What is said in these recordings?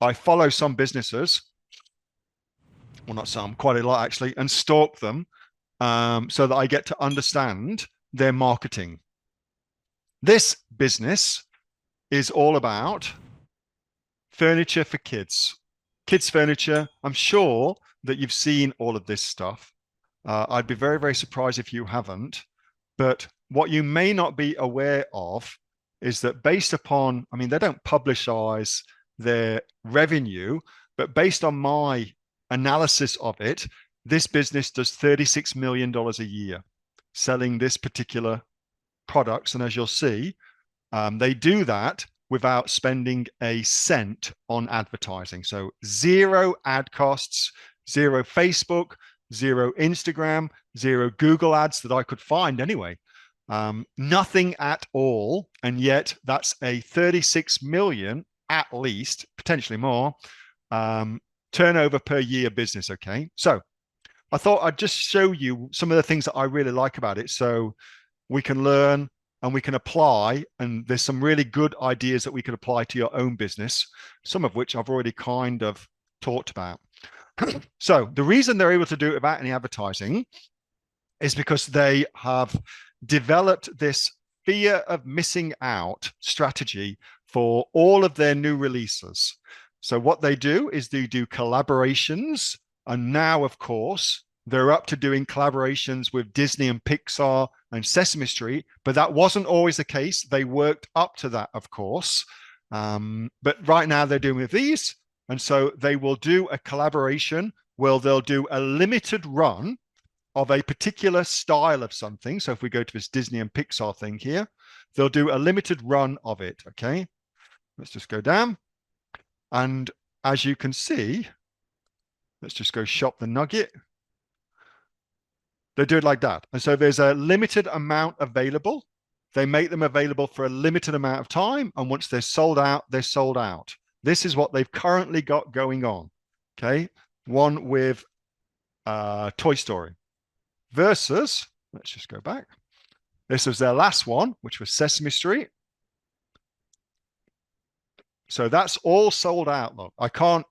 I follow some businesses, well, not some, quite a lot actually, and stalk them so that I get to understand their marketing. This business is all about furniture for kids, kids' furniture. I'm sure that you've seen all of this stuff. I'd be very, very surprised if you haven't. But what you may not be aware of is that based upon, I mean, they don't publicize their revenue, but based on my analysis of it, this business does $36 million a year selling this particular products. And as you'll see, they do that without spending a cent on advertising. So zero ad costs, zero Facebook, zero Instagram, zero Google ads that I could find anyway. Nothing at all. And yet that's a 36 million, at least, potentially more, turnover per year business. Okay. So I thought I'd just show you some of the things that I really like about it. So we can learn and we can apply. And there's some really good ideas that we could apply to your own business, some of which I've already kind of talked about. So the reason they're able to do it without any advertising is because they have developed this fear of missing out strategy for all of their new releases. So what they do is they do collaborations. And now, of course, they're up to doing collaborations with Disney and Pixar and Sesame Street, but that wasn't always the case. They worked up to that, of course. But right now they're doing with these. And so they will do a collaboration where they'll do a limited run of a particular style of something. So if we go to this Disney and Pixar thing here, they'll do a limited run of it. Okay, let's just go down. And as you can see, let's just go shop the nugget. They do it like that. And so there's a limited amount available. They make them available for a limited amount of time. And once they're sold out, they're sold out. This is what they've currently got going on. Okay. One with Toy Story versus, let's just go back. This was their last one, which was Sesame Street. So that's all sold out. Look, I can't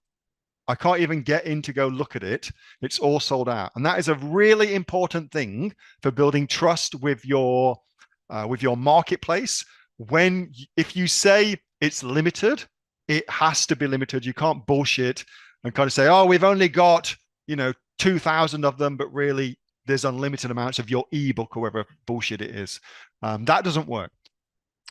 even get in to go look at it. It's all sold out. And that is a really important thing for building trust with your marketplace. If you say it's limited, it has to be limited. You can't bullshit and kind of say, oh, we've only got, 2,000 of them, but really there's unlimited amounts of your ebook or whatever bullshit it is. That doesn't work.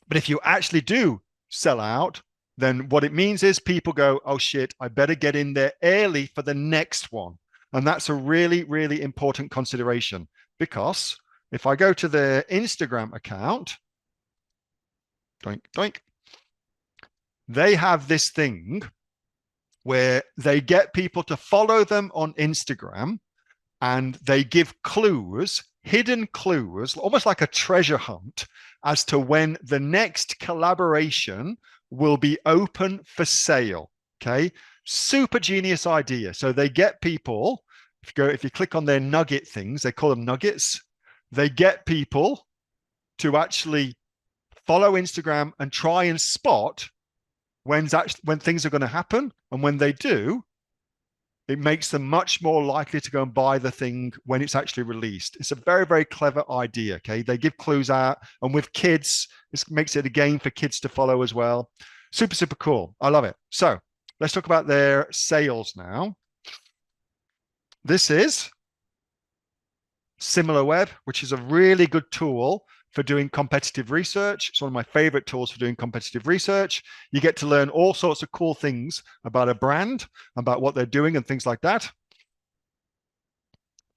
But if you actually do sell out, then what it means is people go, oh shit, I better get in there early for the next one. And that's a really, really important consideration, because if I go to their Instagram account, doink, doink, they have this thing where they get people to follow them on Instagram and they give clues, hidden clues, almost like a treasure hunt, as to when the next collaboration will be open for sale. Okay. Super genius idea. So they get people, if you click on their nugget things, they call them nuggets. They get people to actually follow Instagram and try and spot when things are going to happen. And when they do, it makes them much more likely to go and buy the thing when it's actually released. It's a very, very clever idea. Okay. They give clues out, and with kids, this makes it a game for kids to follow as well. Super, super cool. I love it. So let's talk about their sales now. This is SimilarWeb, which is a really good tool for doing competitive research. It's one of my favorite tools for doing competitive research. You get to learn all sorts of cool things about a brand, about what they're doing and things like that.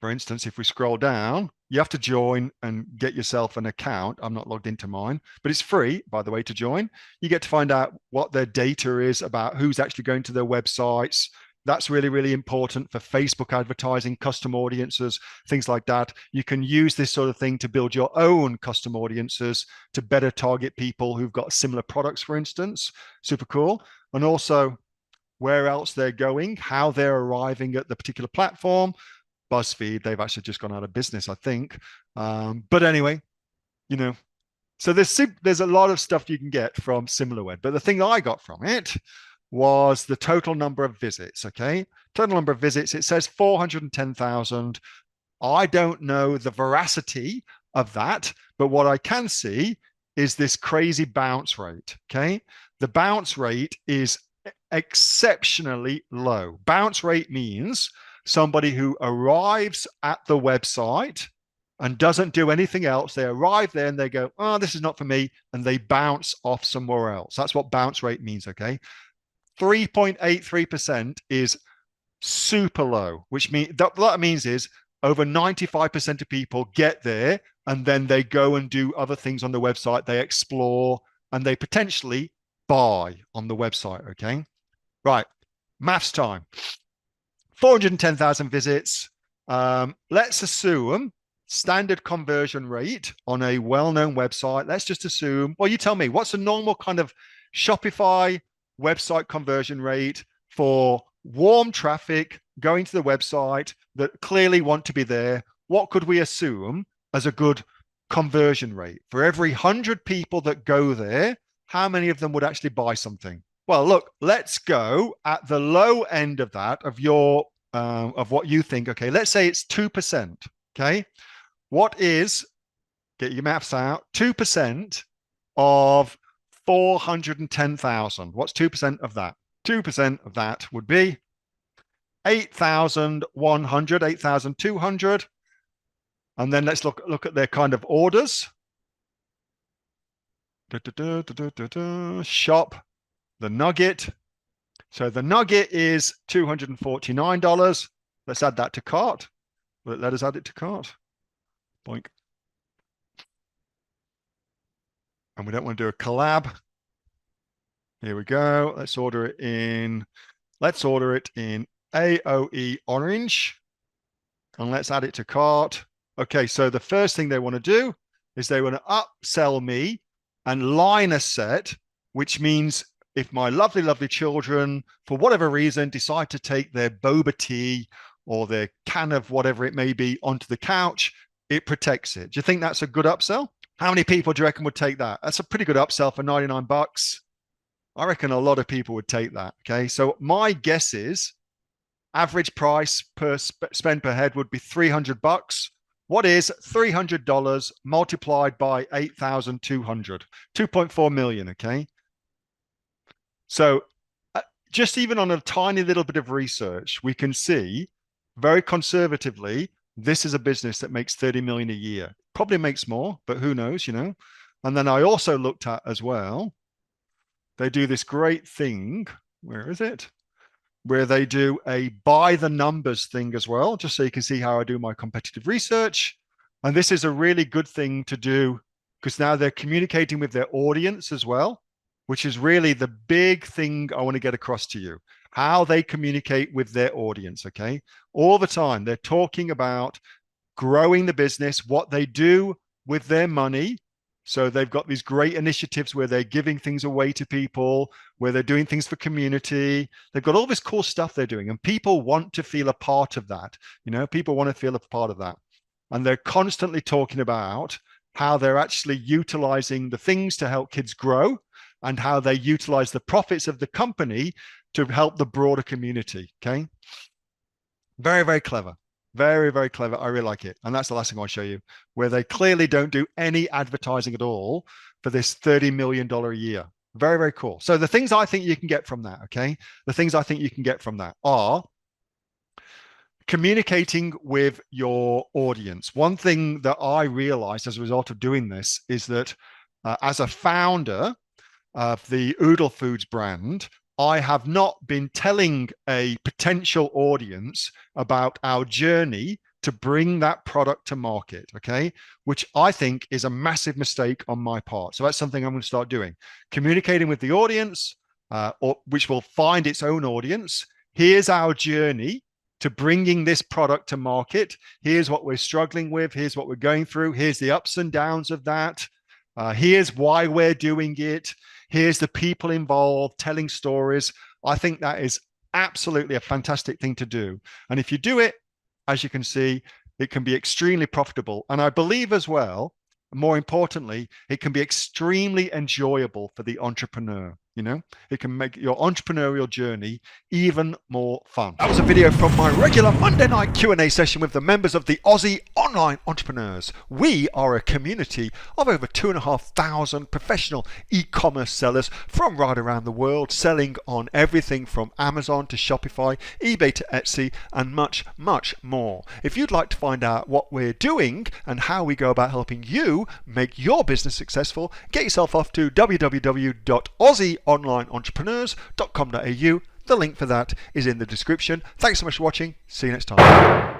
For instance, if we scroll down, you have to join and get yourself an account. I'm not logged into mine, but it's free, by the way, to join. You get to find out what their data is about who's actually going to their websites. That's really, really important for Facebook advertising, custom audiences, things like that. You can use this sort of thing to build your own custom audiences to better target people who've got similar products, for instance. Super cool. And also where else they're going, how they're arriving at the particular platform. BuzzFeed, they've actually just gone out of business, I think. But anyway, so there's a lot of stuff you can get from SimilarWeb. But the thing I got from it was the total number of visits. Okay. Total number of visits, it says 410,000. I don't know the veracity of that, but what I can see is this crazy bounce rate. Okay. The bounce rate is exceptionally low. Bounce rate means somebody who arrives at the website and doesn't do anything else. They arrive there and they go, oh, this is not for me. And they bounce off somewhere else. That's what bounce rate means. Okay. 3.83% is super low, which means that means is over 95% of people get there and then they go and do other things on the website. They explore and they potentially buy on the website. Okay. Right. Maths time. 410,000 visits. Let's assume standard conversion rate on a well-known website. Let's just assume, well, you tell me, what's a normal kind of Shopify website conversion rate for warm traffic going to the website that clearly want to be there? What could we assume as a good conversion rate? For every 100 people that go there, how many of them would actually buy something? Well, look, let's go at the low end of that, of your of what you think. Okay, let's say it's 2%. Okay, what is, get your maths out, 2% of 410,000? What's 2% of that? 2% of that would be 8,100, 8,200. And then let's look at their kind of orders. Shop the nugget. So the nugget is $249. Let's add that to cart. Let us add it to cart. Boink. And we don't want to do a collab. Here we go. Let's order it in AOE orange. And let's add it to cart. Okay, so the first thing they want to do is they want to upsell me and line a set, which means if my lovely, lovely children, for whatever reason, decide to take their boba tea or their can of whatever it may be onto the couch, it protects it. Do you think that's a good upsell? How many people do you reckon would take that? That's a pretty good upsell for 99 bucks. I reckon a lot of people would take that. Okay, so my guess is average price per spend per head would be 300 bucks. What is $300 multiplied by 8,200? 2.4 million. Okay. So just even on a tiny little bit of research, we can see very conservatively, this is a business that makes 30 million a year. Probably makes more, but who knows, you know? And then I also looked at as well, they do this great thing. Where is it? Where they do a by the numbers thing as well, just so you can see how I do my competitive research. And this is a really good thing to do because now they're communicating with their audience as well, which is really the big thing I want to get across to you, how they communicate with their audience. Okay. All the time, they're talking about growing the business, what they do with their money. So they've got these great initiatives where they're giving things away to people, where they're doing things for community. They've got all this cool stuff they're doing, and people want to feel a part of that. You know, people want to feel a part of that. And they're constantly talking about how they're actually utilizing the things to help kids grow and how they utilize the profits of the company to help the broader community. Okay. Very, very clever. Very, very clever. I really like it. And that's the last thing I'll show you, where they clearly don't do any advertising at all for this $30 million a year. Very, very cool. So the things I think you can get from that, okay? The things I think you can get from that are communicating with your audience. One thing that I realized as a result of doing this is that as a founder of the Oodle Foods brand, I have not been telling a potential audience about our journey to bring that product to market, okay? Which I think is a massive mistake on my part. So that's something I'm going to start doing. Communicating with the audience, which will find its own audience. Here's our journey to bringing this product to market. Here's what we're struggling with. Here's what we're going through. Here's the ups and downs of that. Here's why we're doing it. Here's the people involved telling stories. I think that is absolutely a fantastic thing to do. And if you do it, as you can see, it can be extremely profitable. And I believe as well, more importantly, it can be extremely enjoyable for the entrepreneur. It can make your entrepreneurial journey even more fun. That was a video from my regular Monday night Q&A session with the members of the Aussie Online Entrepreneurs. We are a community of over 2,500 professional e-commerce sellers from right around the world, selling on everything from Amazon to Shopify, eBay to Etsy, and much, much more. If you'd like to find out what we're doing and how we go about helping you make your business successful, get yourself off to www.aussieonlineentrepreneurs.com.au. The link for that is in the description. Thanks so much for watching. See you next time.